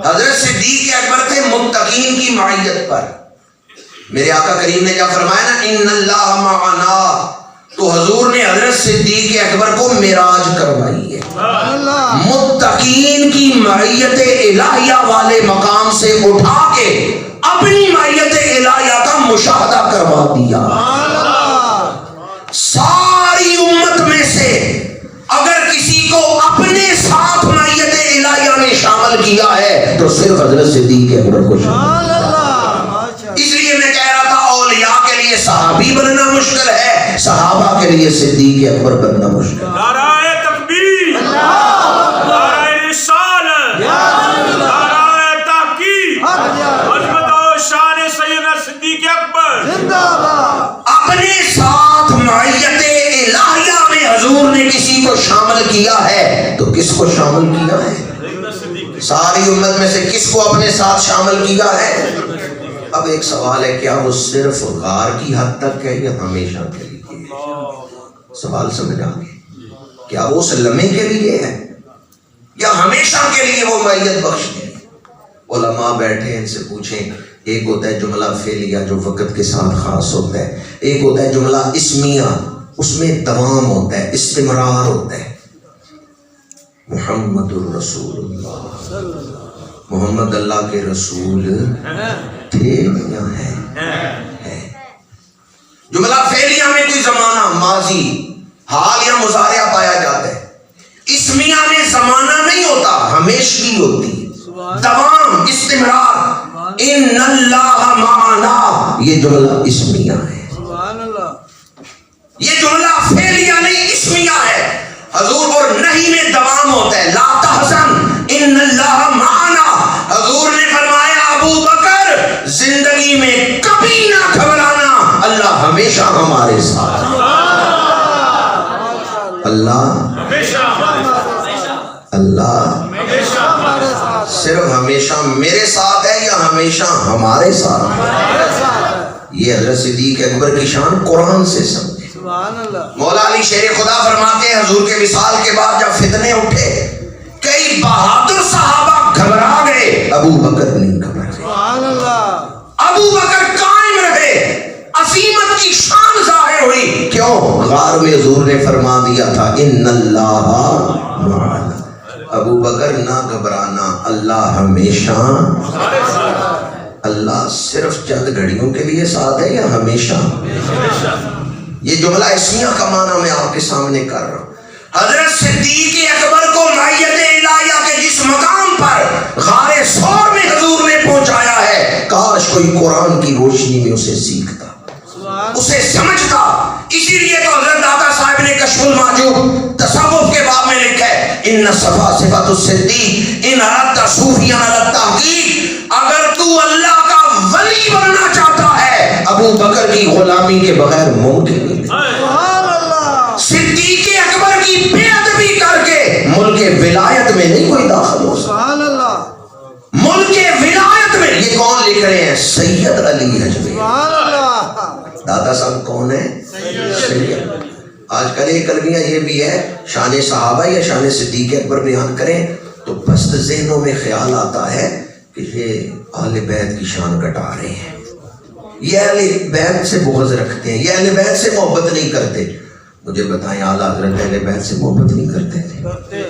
Speaker 1: حضرت صدیق اکبر تھے متقین کی معیت پر. میرے آقا کریم نے جب فرمایا نا ان اللہ معنا، تو حضور نے حضرت صدیق اکبر کو معراج کروائی ہے. متقین کی معیت الہیہ والے مقام سے اٹھا کے اپنی معیت الہیہ کا مشاہدہ کروا دیا. ساری امت میں سے اگر کسی کو اپنے ساتھ معیت الہیہ میں شامل کیا ہے تو صرف حضرت صدیق اکبر کو شامل. اس لیے میں کہہ رہا تھا اولیاء کے لیے صحابی بننا مشکل ہے، صحابہ کے لیے صدیق اکبر بننا مشکل.
Speaker 2: نعرہ تکبیر، نعرہ رسالت، نعرہ تحقیق، عظمت و شان سیدنا صدیق اکبر.
Speaker 1: اپنے ساتھ معیت الہیہ میں حضور نے کسی کو شامل کیا ہے تو کس کو شامل کیا ہے؟ ساری امت میں سے کس کو اپنے ساتھ شامل کیا ہے؟ اب ایک سوال ہے، کیا وہ صرف غار کی حد تک ہے یا ہمیشہ کے لیے؟ سوال سمجھ آ گئے؟ کیا وہ اس لمحے کے لیے ہے یا ہمیشہ کے لیے وہ معیت بخش دی؟ علماء بیٹھے ان سے پوچھیں. ایک ہوتا ہے جملہ فعلیہ جو وقت کے ساتھ خاص ہوتا ہے، ایک ہوتا ہے جملہ اسمیہ، اس میں دوام ہوتا ہے، استمرار ہوتا ہے. محمد الرسول اللہ، محمد اللہ کے رسول تھے یا ہیں؟ جملہ فعلیہ میں کوئی زمانہ، ماضی، حال یا مضارع پایا جاتا ہے. اسمیہ میں زمانہ نہیں ہوتا، ہمیشگی ہوتی، دوام، استمرار. ان اللہ معنا، یہ جملہ اسمیہ ہے. یہ جملہ فعلیہ نہیں، اسمیہ ہے. حضور پر نہیں میں دوام ہوتا ہے. لا تحزن ان اللہ معنا. حضور نے فرمایا ابو بکر زندگی میں کبھی نہ گھبرانا، اللہ ہمیشہ ہمارے ساتھ. اللہ صرف ہمیشہ میرے ساتھ ہے یا ہمیشہ ہمارے ساتھ؟ یہ حضرت صدیق اکبر کی شان قرآن سے سمجھے. مولا علی شیر خدا فرماتے ہیں حضور کے وصال کے بعد جب فتنے اٹھے کئی بہادر صحابہ گھبرا گئے، ابو بکر نہیں گھبرا. ابو بکر قائم رہے. عظیمت کی شان ظاہر ہوئی. کیوں؟ غار میں حضور نے فرما دیا تھا ان اللہ معنا. ابو بکر نہ گھبرانا، اللہ ہمیشہ. اللہ صرف چند گھڑیوں کے لیے ساتھ ہے یا ہمیشہ؟ یہ جملہ اسمیہ کا معنی میں آپ کے سامنے کر رہا ہوں. حضرت صدیق اکبر کو معیت الہیہ کے جس مقام پر غار ثور میں حضور نے پہنچایا ہے، کاش کوئی قرآن کی روشنی میں اسے سیکھتا، اسے سمجھتا. اسی لیے تو حضرت داتا صاحب نے کشف المعجوب تصوف کے باب میں لکھا ہے ان صفا صفات الصدیق ان اردت صوفیان علی التحقیق. اگر تو اللہ کا ولی بننا چاہتا ہے ابو بکر کی غلامی کے بغیر ممکن نہیں. صدیق اکبر کی بے ادبی کر کے ملک ولایت میں نہیں کوئی داخل ہو سکتا. ملک ولایت میں یہ کون لکھ رہے ہیں؟ سید علی حجویری. دادا صاحب کون ہے؟ سید۔ آج کل ایک کلمیہ یہ بھی ہے شان صحابہ یا شان صدیق اکبر بیان کریں تو پست ذہنوں میں خیال آتا ہے کہ یہ اہل بیت کی شان گھٹا رہے ہیں، یہ اہل بیت سے بغض رکھتے ہیں، یہ اہل بیت سے محبت نہیں کرتے۔ مجھے بتائیں اعلیٰ حضرت اہل بیت سے محبت نہیں کرتے تھے؟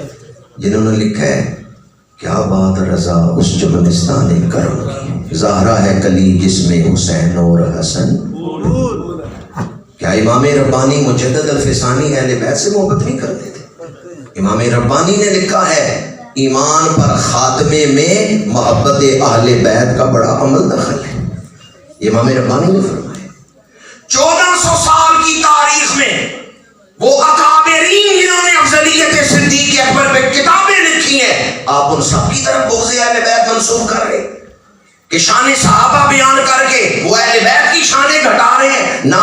Speaker 1: جنہوں نے لکھا ہے کیا بات رضا اس چمنستان کرم کی، زہرا ہے کلی جس میں حسین اور حسن۔ کیا امام ربانی مجدد الفسانی اہل بیت سے محبت نہیں کرتے تھے؟ امام ربانی نے لکھا ہے ایمان پر خاتمے میں محبت اہل بیت کا بڑا عمل دخل ہے، یہ امام ربانی نے فرمایا۔ 1400 سال کی تاریخ میں وہ اکابرین جنہوں نے افضلیت صدیق اکبر پہ کتابیں لکھی ہیں، آپ ان سب کی طرف بغض اہل بیت منسوب کر رہے کہ شان صحابہ بیان کر کے وہ اہل بیت کی شانیں گھٹا رہے ہیں۔ نا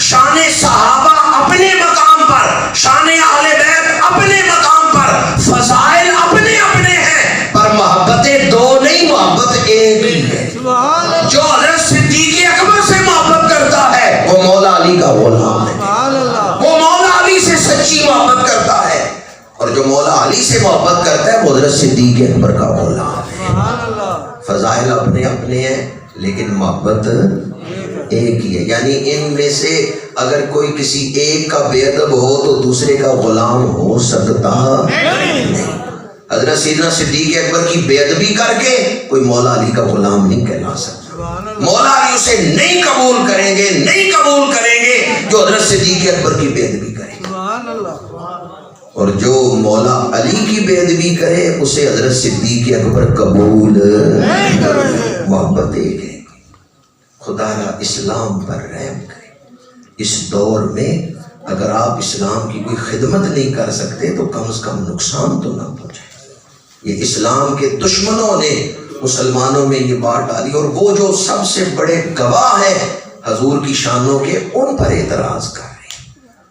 Speaker 1: شان صحابہ اپنے مقام پر، شان اہل بیت اپنے مقام پر، فضائل اپنے اپنے ہیں، پر محبتیں دو نہیں، محبت ایک ہی ہے۔ جو حضرت صدیق اکبر سے محبت کرتا ہے وہ مولا علی کا غلام ہے، وہ مولا علی سے سچی محبت کرتا ہے، اور جو مولا علی سے محبت کرتا ہے وہ حضرت صدیق اکبر کا غلام ہے۔ فضائل اپنے اپنے ہیں لیکن محبت ایک ہی ہے، یعنی ان میں سے اگر کوئی کسی ایک کا بے ادب ہو تو دوسرے کا غلام ہو سکتا نہیں۔ حضرت سیدنا صدیق اکبر کی بے ادبی کر کے کوئی مولا علی کا غلام نہیں کہلا سکتا، مولا علی اسے نہیں قبول کریں گے، نہیں قبول کریں گے جو حضرت صدیق اکبر کی بے ادبی کرے، اور جو مولا علی کی بے ادبی کرے اسے حضرت صدیق اکبر قبول نہیں کرے۔ محبت ایک ہے۔ خدا را اسلام پر رحم کرے۔ اس دور میں اگر آپ اسلام کی کوئی خدمت نہیں کر سکتے تو کم از کم نقصان تو نہ پہنچے۔ یہ اسلام کے دشمنوں نے مسلمانوں میں یہ بات ڈالی، اور وہ جو سب سے بڑے گواہ ہیں حضور کی شانوں کے، ان پر اعتراض کر رہے ہیں،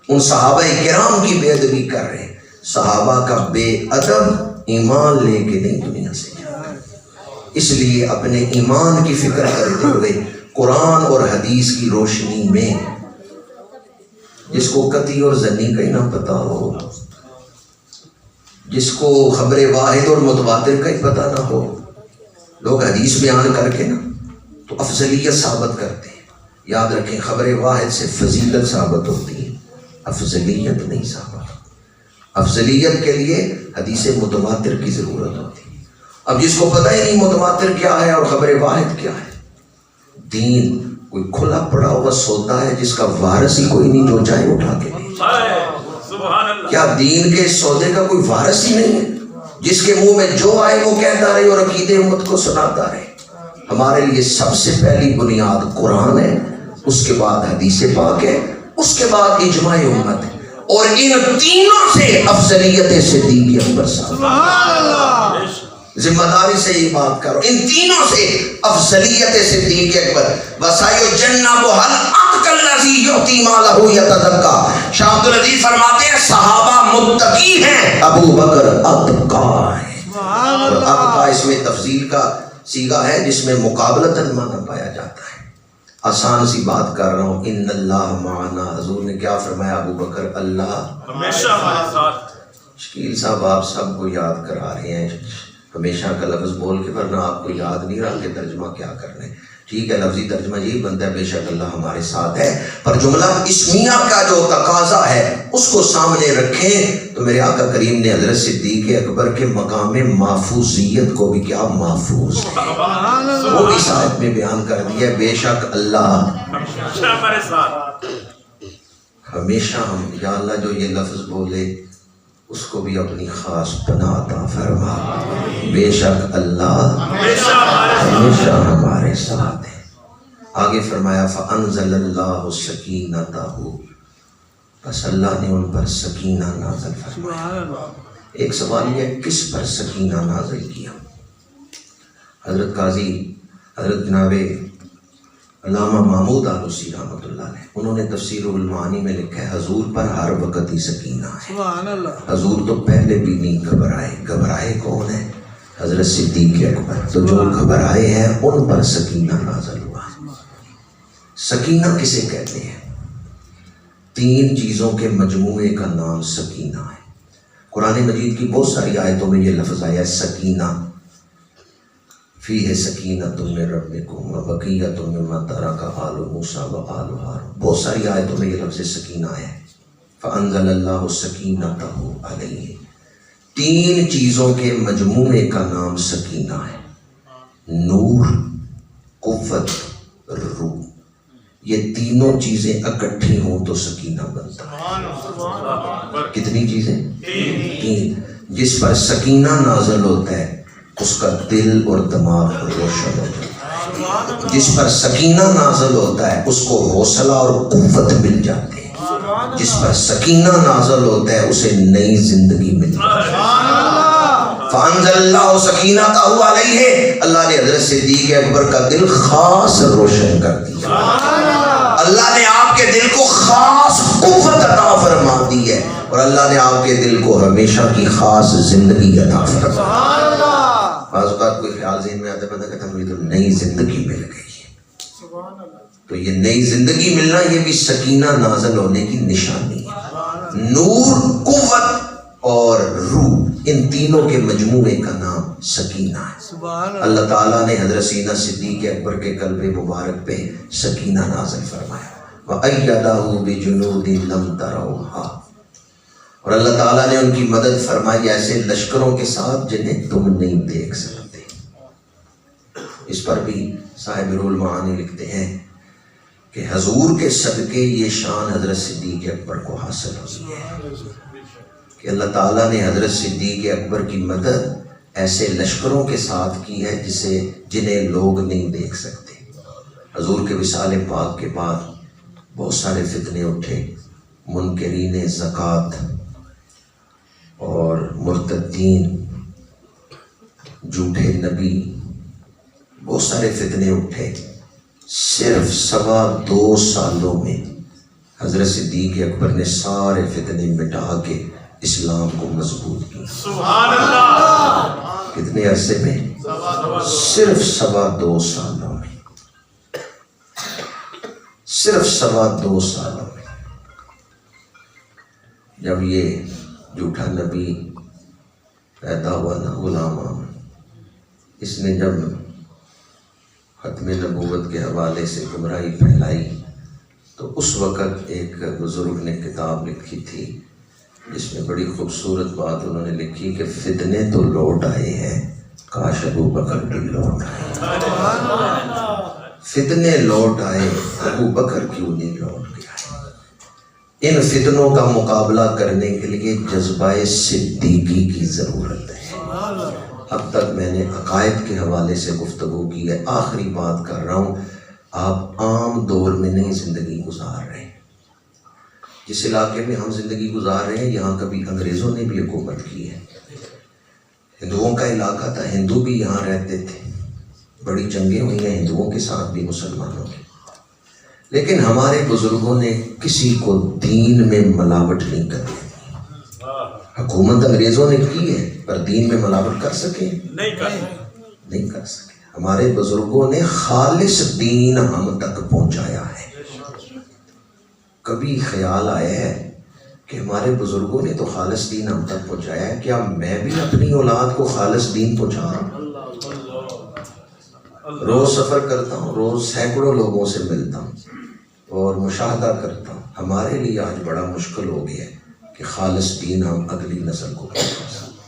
Speaker 1: ان صحابہ کرام کی بے ادبی کر رہے ہیں۔ صحابہ کا بے ادب ایمان لے کے نہیں دنیا سے جاتا، اس لیے اپنے ایمان کی فکر کرتے ہوئے قرآن اور حدیث کی روشنی میں، جس کو قطعی اور ظنی کا ہی نہ پتا ہو، جس کو خبر واحد اور متواتر کا ہی پتہ نہ ہو، لوگ حدیث بیان کر کے نا تو افضلیت ثابت کرتے ہیں۔ یاد رکھیں خبر واحد سے فضیلت ثابت ہوتی ہے، افضلیت نہیں ثابت۔ افضلیت کے لیے حدیث متواتر کی ضرورت ہوتی ہے۔ اب جس کو پتہ ہی نہیں متواتر کیا ہے اور خبر واحد کیا ہے، دین کوئی کھلا پڑا ہوا سودا ہے جس کا وارث ہی کوئی نہیں، جو چاہے اٹھا کے لے جائے۔ کیا دین کے سودے کا کوئی وارث ہی نہیں ہے جس کے منہ میں جو آئے وہ کہتا رہے اور عقیدے امت کو سناتا رہے؟ ہمارے لیے سب سے پہلی بنیاد قرآن ہے، اس کے بعد حدیث پاک ہے، اس کے بعد اجماع امت ہے، اور ان تینوں سے افضلیت صدیق اکبر صاحب، ذمہ داری سے یہ بات کرو، ان تینوں سے افضلیت صدیق اکبر۔ وَسَيُجَنَّبُهَا الْأَتْقَى الَّذِي يُؤْتِي مَالَهُ يَتَزَكَّىٰ۔ شاہ عبدالعزیز فرماتے ہیں صحابہ متقی ہیں، ابو بکر اتقیٰ ہے، اور اتقیٰ اس میں تفضیل کا صیغہ ہے جس میں مقابلتاً معنی پایا جاتا ہے۔ آسان سی بات کر رہا ہوں، ان اللہ معنا، حضور نے کیا فرمایا؟ ابو بکر اللہ
Speaker 2: ہمیشہ ہمارے ساتھ۔
Speaker 1: شکیل صاحب آپ سب کو یاد کرا رہے ہیں ہمیشہ کا لفظ بول کے، ورنہ آپ کو یاد نہیں رہا کہ ترجمہ کیا کرنا ہے۔ ٹھیک ہے، لفظی ترجمہ یہی بنتا ہے بے شک اللہ ہمارے ساتھ ہے، پر جملہ اسمیہ کا جو تقاضا ہے اس کو سامنے رکھیں تو میرے آقا کریم نے حضرت صدیق اکبر کے مقام محفوظیت کو بھی کیا محفوظ ہے وہ بھی صاحب میں بیان کر دیا ہے، بے شک اللہ
Speaker 2: ہمیشہ ہمارے ساتھ۔
Speaker 1: ہمیشہ ہم، یا اللہ جو یہ لفظ بولے اس کو بھی اپنی خاص پناہ عطا فرما، بے شک اللہ ہمیشہ ہمارے ساتھ ہے۔ آگے فرمایا فَأَنزَلَ اللَّهُ سَكِينَتَهُ، بس اللہ نے ان پر سکینہ نازل فرمایا۔ ایک سوال یہ کس پر سکینہ نازل کیا؟ حضرت قاضی حضرت جناب علامہ محمود آلوسی رحمۃ اللہ علیہ، انہوں نے تفسیر المعانی میں لکھا ہے حضور پر ہر وقت ہی سکینہ ہے، حضور تو پہلے بھی نہیں گھبرائے۔ گھبرائے کون ہے؟ حضرت صدیق اکبر، تو جو گھبرائے ہیں ان پر سکینہ نازل ہوا۔ سکینہ کسے کہتے ہیں؟ 3 چیزوں کے مجموعے کا نام سکینہ ہے۔ قرآن مجید کی بہت ساری آیتوں میں یہ لفظ آیا ہے سکینہ، فیہ سکینۃ من ربکم وبقیۃ مما ترک آل موسیٰ وآل ہارون، بہت ساری آیتوں میں یہ لفظ سکینہ آیا ہے۔ فانزل اللہ سکینتہ علیہ، 3 چیزوں کے مجموعے کا نام سکینہ ہے، نور، قوت، روح۔ یہ تینوں چیزیں اکٹھی ہوں تو سکینہ بنتا ہے۔ کتنی چیزیں؟ 3۔ جس پر سکینہ نازل ہوتا ہے اس کا دل اور دماغ روشن ہو جاتا ہے، جس پر سکینہ نازل ہوتا ہے اس کو حوصلہ اور قوت مل جاتی ہے، جس پر سکینہ نازل ہوتا ہے اسے نئی زندگی مل جاتی ہے۔ فانزل اللہ سکینتہ علیہ، اللہ نے حضرت صدیق اکبر کا دل خاص روشن کر دیا، اللہ نے آپ کے دل کو خاص قوت عطا فرما دی ہے، اور اللہ نے آپ کے دل کو ہمیشہ کی خاص زندگی عطا فرما دی۔ بعض اوقات کوئی خیال ذہن میں آتا ہے، بندہ کہتا ہے مجھے تو نئی زندگی مل گئی ہے، تو یہ نئی زندگی ملنا یہ بھی سکینہ نازل ہونے کی نشانی ہے۔ نور، قوت اور روح، ان تینوں کے مجموعے کا نام سکینہ ہے۔ اللہ تعالیٰ نے حضرت سیدنا صدیق اکبر کے قلب مبارک پہ سکینہ نازل فرمایا، وَأَيَّدَهُ بِجُنُودٍ لَمْ تَرَوْهَا، اور اللہ تعالیٰ نے ان کی مدد فرمائی ایسے لشکروں کے ساتھ جنہیں تم نہیں دیکھ سکتے۔ اس پر بھی صاحب روح المعانی لکھتے ہیں کہ حضور کے صدقے یہ شان حضرت صدیق اکبر کو حاصل ہوئی ہے کہ اللہ تعالیٰ نے حضرت صدیق اکبر کی مدد ایسے لشکروں کے ساتھ کی ہے جنہیں لوگ نہیں دیکھ سکتے۔ حضور کے وصال پاک کے بعد بہت سارے فتنے اٹھے، منکرین زکوٰۃ اور مرتدین، جھوٹے نبی، بہت سارے فتنے اٹھے۔ صرف 2.25 سالوں میں حضرت صدیق اکبر نے سارے فتنے مٹا کے اسلام کو مضبوط کیا۔
Speaker 2: سبحان اللہ،
Speaker 1: کتنے عرصے میں؟ صرف 2.25 سالوں میں، صرف 2.25 سالوں میں۔ جب یہ جھوٹا نبی پیدا ہوا نا غلام، اس نے جب ختم نبوت کے حوالے سے گمراہی پھیلائی تو اس وقت ایک بزرگ نے کتاب لکھی تھی جس میں بڑی خوبصورت بات انہوں نے لکھی کہ فتنے تو لوٹ آئے ہیں، کاش ابو بکر بھی لوٹ آئے۔ فتنے لوٹ آئے، ابو بکر کیوں نہیں لوٹ گیا؟ ان فتنوں کا مقابلہ کرنے کے لیے جذبہ صدیقی کی ضرورت ہے۔ اب تک میں نے عقائد کے حوالے سے گفتگو کی ہے، آخری بات کر رہا ہوں۔ آپ عام دور میں نہیں زندگی گزار رہے ہیں۔ جس علاقے میں ہم زندگی گزار رہے ہیں یہاں کبھی انگریزوں نے بھی حکومت کی ہے، ہندوؤں کا علاقہ تھا، ہندو بھی یہاں رہتے تھے، بڑی جنگیں ہوئی ہیں ہندوؤں کے ساتھ بھی مسلمانوں کی، لیکن ہمارے بزرگوں نے کسی کو دین میں ملاوٹ نہیں کرنی۔ حکومت انگریزوں نے کی ہے پر دین میں ملاوٹ کر سکے؟ نہیں کر سکے۔ ہمارے بزرگوں نے خالص دین ہم تک پہنچایا ہے۔ کبھی خیال آیا ہے کہ ہمارے بزرگوں نے تو خالص دین ہم تک پہنچایا ہے، کیا میں بھی اپنی اولاد کو خالص دین پہنچا رہا ہوں؟ روز سفر کرتا ہوں، روز سینکڑوں لوگوں سے ملتا ہوں اور مشاہدہ کرتا ہوں۔ ہمارے لیے آج بڑا مشکل ہو گیا ہے کہ خالص دین ہم اگلی نسل کو پہنچا سکیں۔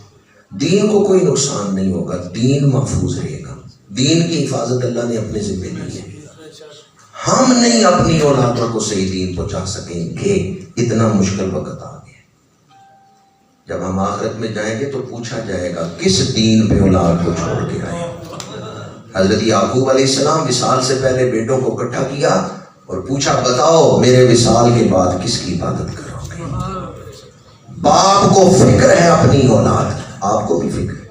Speaker 1: دین کو کوئی نقصان نہیں ہوگا، دین محفوظ رہے گا، دین کی حفاظت اللہ نے اپنے ذمہ لی ہے۔ ہم نہیں اپنی اولادوں کو صحیح دین پہنچا سکیں گے، اتنا مشکل وقت آ گیا۔ جب ہم آخرت میں جائیں گے تو پوچھا جائے گا کس دین پہ اولاد کو چھوڑ کے آئے۔ حضرت یعقوب علیہ السلام وصال سے پہلے بیٹوں کو اکٹھا کیا اور پوچھا بتاؤ میرے وصال کے بعد کس کی عبادت کرو گے؟ باپ کو فکر ہے اپنی اولاد، آپ کو بھی فکر ہے۔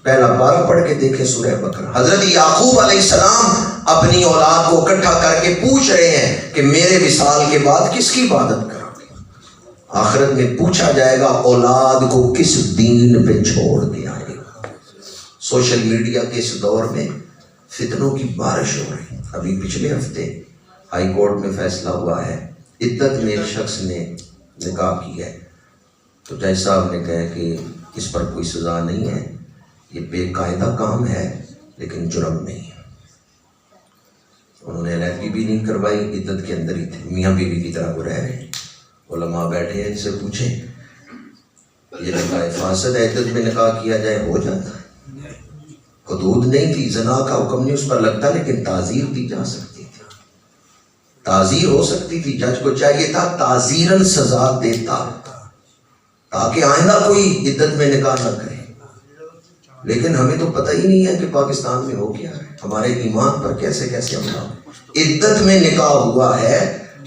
Speaker 1: پہلا پارہ پڑھ کے دیکھیں سورہ بقرہ، حضرت یعقوب علیہ السلام اپنی اولاد کو اکٹھا کر کے پوچھ رہے ہیں کہ میرے وصال کے بعد کس کی عبادت کرو گے؟ آخرت میں پوچھا جائے گا اولاد کو کس دین پہ چھوڑ کے آئے گا۔ سوشل میڈیا کے اس دور میں فتنوں کی بارش ہو رہی۔ ابھی پچھلے ہفتے ہائی کورٹ میں فیصلہ ہوا ہے، عدت میں ایک شخص نے نکاح کیا ہے، تو جج صاحب نے کہا کہ اس پر کوئی سزا نہیں ہے، یہ بے قاعدہ کام ہے لیکن جرم نہیں ہے۔ انہوں نے علیحدگی بھی نہیں کروائی، عدت کے اندر ہی تھے، میاں بیوی کی طرح وہ رہ رہے ہیں۔ علماء بیٹھے ہیں، ان سے پوچھیں یہ نکاح فاسد ہے، عدت میں نکاح کیا جائے ہو جاتا ہے؟ حدود نہیں تھی، زنا کا حکم نہیں اس پر لگتا، لیکن تعزیر دی جا سکتی تھی، تعزیر ہو سکتی تھی۔ جج کو چاہیے تھا تعزیراً سزا دیتا تاکہ آئندہ کوئی عدت میں نکاح نہ کرے، لیکن ہمیں تو پتہ ہی نہیں ہے کہ پاکستان میں ہو کیا ہے، ہمارے ایمان پر کیسے کیسے حملہ ہو۔ عدت میں نکاح ہوا ہے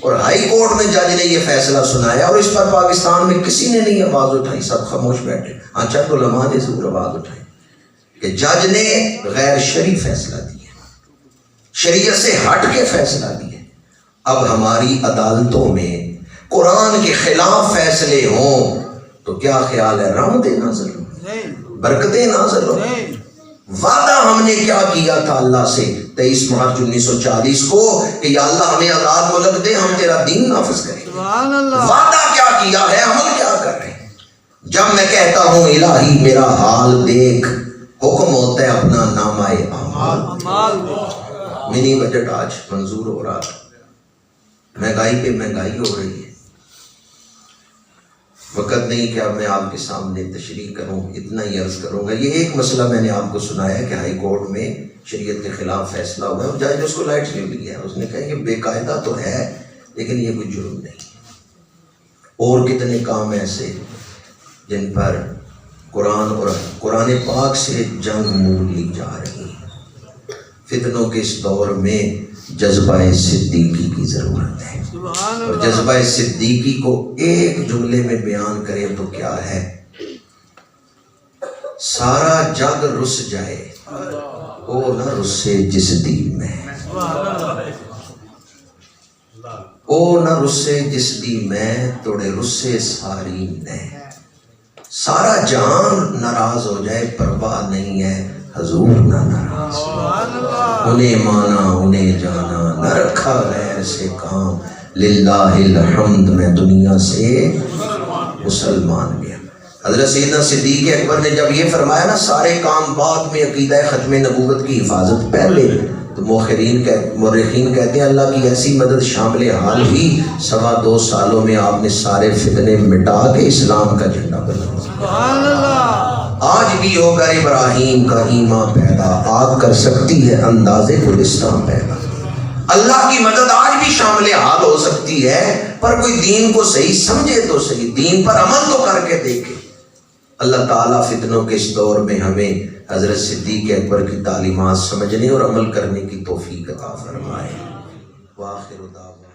Speaker 1: اور ہائی کورٹ میں جج نے یہ فیصلہ سنایا، اور اس پر پاکستان میں کسی نے نہیں آواز اٹھائی، سب خاموش بیٹھے۔ ہاں چند علماء نے ضرور آواز اٹھائی کہ جج نے غیر شرعی فیصلہ دیا، شریعت سے ہٹ کے فیصلہ دیا۔ اب ہماری عدالتوں میں قرآن کے خلاف فیصلے ہوں تو کیا خیال ہے، رحمتیں نازل ہوں، برکتیں نازل ہوں۔ وعدہ ہم نے کیا کیا تھا اللہ سے 23 مارچ 1940 کو کہ یا اللہ ہمیں آزاد ملک دے، ہم تیرا دین نافذ کریں۔
Speaker 3: سبحان اللہ۔
Speaker 1: وعدہ کیا کیا ہے، عمل کیا کر رہے ہیں؟ جب میں کہتا ہوں الہی میرا حال دیکھ، حکم ہوتا ہے اپنا نامہ اعمال۔ منی بجٹ آج منظور ہو رہا، مہنگائی پہ مہنگائی ہو رہی ہے۔ وقت نہیں کہ اب میں آپ کے سامنے تشریح کروں، اتنا ہی عرض کروں گا۔ یہ ایک مسئلہ میں نے آپ کو سنایا کہ ہائی کورٹ میں شریعت کے خلاف فیصلہ ہوا ہے، اور جج نے اس کو لائٹ لے لیا، اس نے کہا یہ بے قاعدہ تو ہے لیکن یہ کوئی جرم نہیں ہے۔ اور کتنے کام ایسے جن پر قرآن پاک سے جنگ مول لی جا رہی ہے۔ فتنوں کے اس دور میں جذبہ صدیقی کی ضرورت ہے، اور جذبہ صدیقی کو ایک جملے میں بیان کریں تو کیا ہے، سارا جگ رس جائے او نہ رسے جس دین میں، او نہ رسے جس دی میں توڑے رسے ساری نے۔ سارا جہان ناراض ہو جائے پرواہ نہیں ہے، حضور نہ ناراض۔ انہیں مانا انہیں جانا، نہ رکھا غیر سے کام، للہ الحمد میں دنیا سے مسلمان گیا۔ حضرت سیدنا صدیق اکبر نے جب یہ فرمایا نا سارے کام بعد میں، عقیدہ ختم نبوت کی حفاظت پہلے، تو مورخین کہتے ہیں اللہ کی ایسی مدد شامل حال ہوئی، 2.25 سالوں میں آپ نے سارے فتنے مٹا کے اسلام کا جھنڈا بلند کیا۔ آج بھی ہوگا ابراہیم کا ایمان پیدا، آگ کر سکتی ہے اندازے گلستان پیدا۔ اللہ کی مدد آج بھی شامل حال ہو سکتی ہے، پر کوئی دین کو صحیح سمجھے تو صحیح، دین پر عمل تو کر کے دیکھے۔ اللہ تعالیٰ فتنوں کے اس دور میں ہمیں حضرت صدیق اکبر کی تعلیمات سمجھنے اور عمل کرنے کی توفیق عطا فرمائے۔ وآخر دعوانا